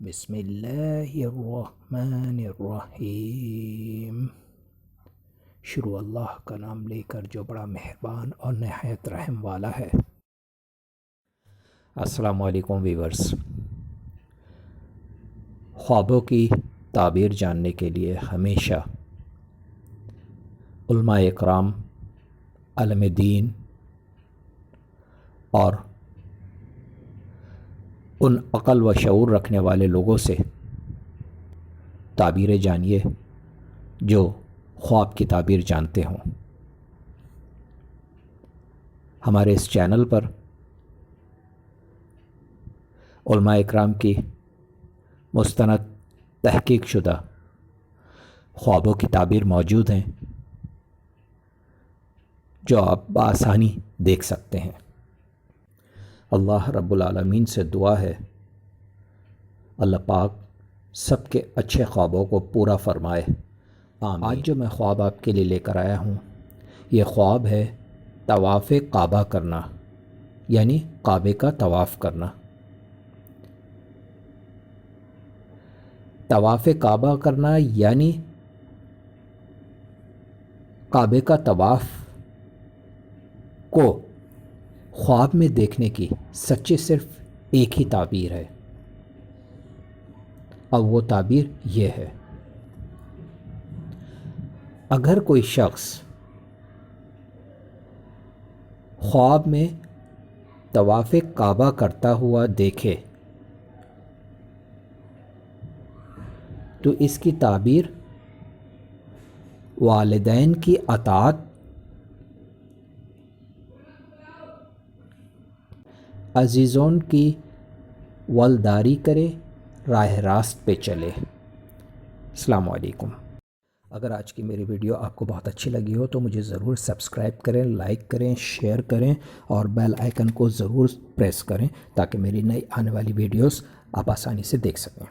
بسم اللہ الرحمن الرحیم۔ شروع اللہ کا نام لے کر جو بڑا مہربان اور نہایت رحم والا ہے۔ السلام علیکم ویورز۔ خوابوں کی تعبیر جاننے کے لیے ہمیشہ علماء اکرام، علم دین اور ان عقل و شعور رکھنے والے لوگوں سے تعبیریں جانیے جو خواب کی تعبیر جانتے ہوں۔ ہمارے اس چینل پر علماء اکرام کی مستند تحقیق شدہ خوابوں کی تعبیر موجود ہیں جو آپ بآسانی دیکھ سکتے ہیں۔ اللہ رب العالمین سے دعا ہے اللہ پاک سب کے اچھے خوابوں کو پورا فرمائے، آمین۔ آج جو میں خواب آپ کے لیے لے کر آیا ہوں، یہ خواب ہے طواف کعبہ کرنا، یعنی کعبے کا طواف کرنا۔ طواف کعبہ کرنا یعنی کعبے کا طواف کو خواب میں دیکھنے کی سچی صرف ایک ہی تعبیر ہے، اور وہ تعبیر یہ ہے: اگر کوئی شخص خواب میں طواف کعبہ کرتا ہوا دیکھے تو اس کی تعبیر والدین کی اطاعت، عزیزون کی ولداری کرے، راہ راست پہ چلے۔ السلام علیکم۔ اگر آج کی میری ویڈیو آپ کو بہت اچھی لگی ہو تو مجھے ضرور سبسکرائب کریں، لائک کریں، شیئر کریں اور بیل آئیکن کو ضرور پریس کریں تاکہ میری نئی آنے والی ویڈیوز آپ آسانی سے دیکھ سکیں۔